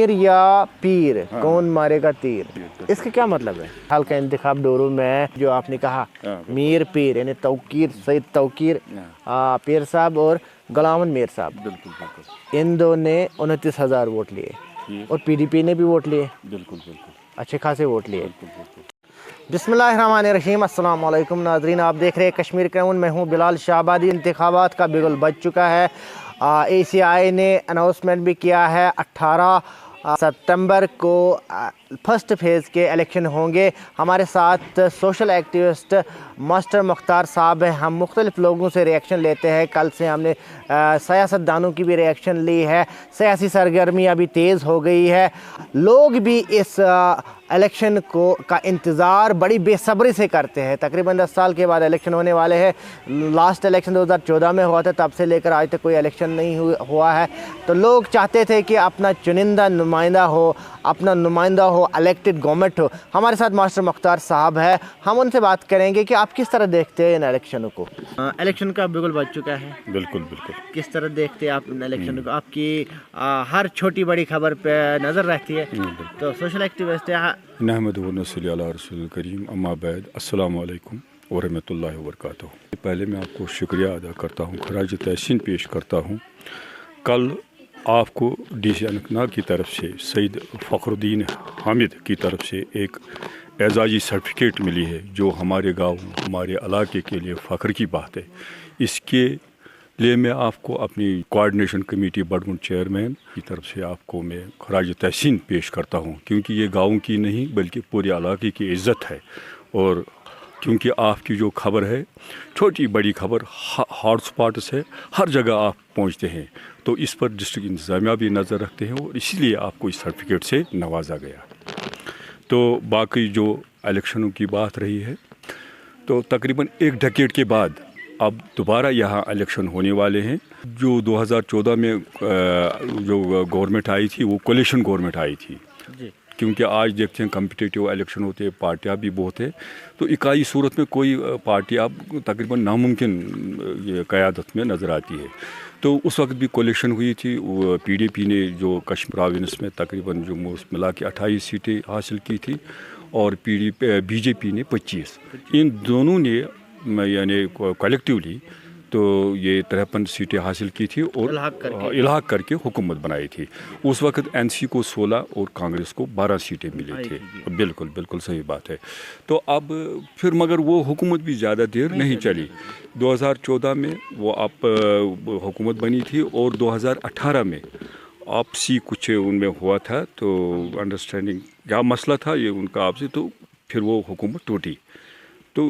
میر یا پیر کون مارے گا تیر، اس کا کیا مطلب ہے؟ حلقہ انتخاب ڈورو میں جو آپ نے کہا میر پیر یعنی توقیر سید توقیر پیر صاحب اور غلام احمد میر صاحب، بالکل بالکل ان دو نے 29,000 ووٹ لیے اور پی ڈی پی نے بھی ووٹ لیے، بالکل بالکل اچھے خاصے ووٹ لیے۔ بسم اللہ الرحمن الرحیم، السلام علیکم ناظرین، آپ دیکھ رہے ہیں کشمیر کراؤن، میں ہوں بلال شاہ آبادی۔ انتخابات کا بگل بج چکا ہے، اے سی آئی نے اناؤنسمنٹ بھی کیا ہے 18 ستمبر کو فرسٹ فیز کے الیکشن ہوں گے۔ ہمارے ساتھ سوشل ایکٹیوسٹ ماسٹر مختار صاحب ہیں، ہم مختلف لوگوں سے ریئیکشن لیتے ہیں۔ کل سے ہم نے سیاست دانوں کی بھی ریئیکشن لی ہے، سیاسی سرگرمی ابھی تیز ہو گئی ہے، لوگ بھی اس الیکشن کا انتظار بڑی بے صبری سے کرتے ہیں۔ تقریباً 10 سال کے بعد الیکشن ہونے والے ہیں، لاسٹ الیکشن 2014 میں ہوا تھا، تب سے لے کر آج تک کوئی الیکشن نہیں ہوا ہے، تو لوگ چاہتے تھے کہ اپنا چنندہ نمائندہ ہو، اپنا نمائندہ ہو، الیکٹڈ گورنمنٹ ہو۔ ہمارے ساتھ ماسٹر مختار صاحب ہے، ہم ان سے بات کریں گے کہ آپ کس طرح دیکھتے ہیں ان الیکشنوں کو؟ الیکشن کا بگل بج چکا ہے، بالکل بالکل کس طرح دیکھتے ہیں آپ ان الیکشن کو؟ آپ کی ہر چھوٹی بڑی خبر پہ نظر رہتی ہے، تو سوشل ایکٹیوسٹ نحمد و نصلی علی رسول الکریم، اما بعد، السلام علیکم ورحمۃ اللہ وبرکاتہ۔ پہلے میں آپ کو شکریہ ادا کرتا ہوں، خراج تحسین پیش کرتا ہوں۔ کل آپ کو ڈی سی اننت ناگ کی طرف سے سید فخر الدین حامد کی طرف سے ایک اعزازی سرٹیفکیٹ ملی ہے، جو ہمارے گاؤں، ہمارے علاقے کے لیے فخر کی بات ہے۔ اس کے لیے میں آپ کو اپنی کوآرڈینیشن کمیٹی بڑگن چیئرمین کی طرف سے آپ کو میں خراج تحسین پیش کرتا ہوں، کیونکہ یہ گاؤں کی نہیں بلکہ پورے علاقے کی عزت ہے۔ اور کیونکہ آپ کی جو خبر ہے، چھوٹی بڑی خبر، ہاٹ سپاٹس ہے، ہر جگہ آپ پہنچتے ہیں، تو اس پر ڈسٹرکٹ انتظامیہ بھی نظر رکھتے ہیں، اور اسی لیے آپ کو اس سرٹیفکیٹ سے نوازا گیا۔ تو باقی جو الیکشنوں کی بات رہی ہے، تو تقریباً 1 ڈیکیڈ کے بعد اب دوبارہ یہاں الیکشن ہونے والے ہیں۔ جو 2014 میں جو گورنمنٹ آئی تھی، وہ کولیشن گورنمنٹ آئی تھی، کیونکہ آج دیکھتے ہیں کمپٹیٹیو الیکشن ہوتے ہیں، پارٹیاں بھی بہت ہیں، تو اکائی صورت میں کوئی پارٹی اب تقریباً ناممکن یہ قیادت میں نظر آتی ہے۔ تو اس وقت بھی کولیشن ہوئی تھی، پی ڈی پی نے جو کشمیر پراونس میں تقریباً جو ملا کے 28 سیٹیں حاصل کی تھی، اور بی جے پی نے 25۔ ان دونوں نے یعنی کلیکٹیولی تو یہ 53 سیٹیں حاصل کی تھی اور الحاق کر کے حکومت بنائی تھی۔ اس وقت این سی کو 16 اور کانگریس کو 12 سیٹیں ملی تھی۔ بالکل بالکل صحیح بات ہے۔ تو اب پھر مگر وہ حکومت بھی زیادہ دیر نہیں چلی۔ 2014 میں وہ اب حکومت بنی تھی، اور 2018 میں آپسی کچھ ان میں ہوا تھا، تو انڈرسٹینڈنگ کیا مسئلہ تھا یہ ان کا آپسی، تو پھر وہ حکومت ٹوٹی۔ تو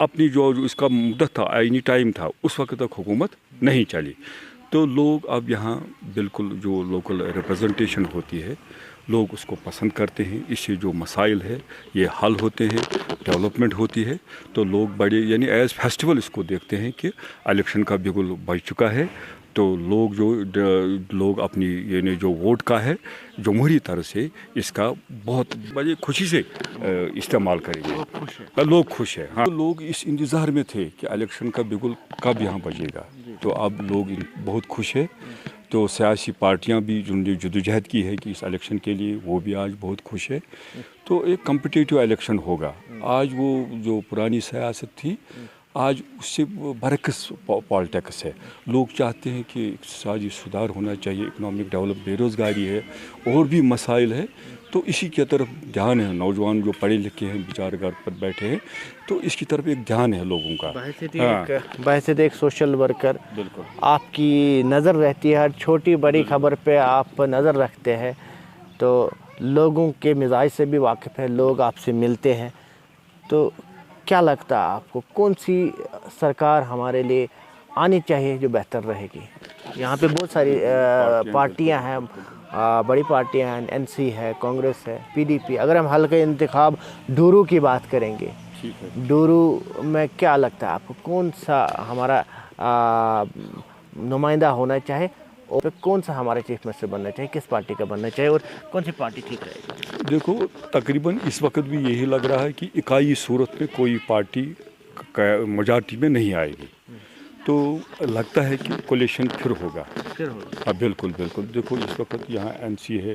اپنی جو اس کا مدت تھا، آئینی ٹائم تھا، اس وقت تک حکومت نہیں چلی۔ تو لوگ اب یہاں بالکل جو لوکل ریپرزنٹیشن ہوتی ہے، لوگ اس کو پسند کرتے ہیں، اس سے جو مسائل ہے یہ حل ہوتے ہیں، ڈیولپمنٹ ہوتی ہے، تو لوگ بڑے یعنی ایز فیسٹیول اس کو دیکھتے ہیں کہ الیکشن کا بگل بج چکا ہے۔ تو لوگ اپنی یعنی جو ووٹ کا ہے، جمہوری طرح سے اس کا بہت بڑی خوشی سے استعمال کریں گے۔ لوگ خوش ہیں، ہاں، لوگ اس انتظار میں تھے کہ الیکشن کا بگل کب یہاں بجے گا، تو اب لوگ بہت خوش ہیں۔ تو سیاسی پارٹیاں بھی جنہوں نے جدوجہد کی ہے کہ اس الیکشن کے لیے، وہ بھی آج بہت خوش ہے۔ تو ایک کمپٹیٹیو الیکشن ہوگا۔ آج وہ جو پرانی سیاست تھی، آج اس سے برعکس پالیٹکس ہے۔ لوگ چاہتے ہیں کہ اقتصادی سدھار ہونا چاہیے، اکنامک ڈیولپ، بے روزگاری ہے، اور بھی مسائل ہے، تو اسی کی طرف دھیان ہے۔ نوجوان جو پڑھے لکھے ہیں بیچارے گھر پر بیٹھے ہیں، تو اس کی طرف ایک دھیان ہے لوگوں کا۔ بحیثیت ایک سوشل ورکر، بالکل آپ کی نظر رہتی ہے ہر چھوٹی بڑی خبر پہ، آپ نظر رکھتے ہیں، تو لوگوں کے مزاج سے بھی واقف ہے، لوگ آپ سے ملتے ہیں، تو کیا لگتا ہے آپ کو کون سی سرکار ہمارے لیے آنی چاہیے جو بہتر رہے گی؟ یہاں پہ بہت ساری پارٹیاں ہیں، بڑی پارٹیاں ہیں، این سی ہے، کانگریس ہے، پی ڈی پی۔ اگر ہم حلقہ انتخاب ڈورو کی بات کریں گے، ڈورو میں کیا لگتا ہے آپ کو کون سا ہمارا نمائندہ ہونا چاہے، اور کون سا ہمارا چیف منسٹر بننا چاہیے، کس پارٹی کا بننا چاہیے، اور کون سی پارٹی ٹھیک رہے گی؟ دیکھو، تقریباً اس وقت بھی یہی لگ رہا ہے کہ اکائی صورت میں کوئی پارٹی میجارٹی میں نہیں آئے گی، تو لگتا ہے کہ کولیشن پھر ہوگا۔ ہاں بالکل بالکل۔ دیکھو اس وقت یہاں این سی ہے،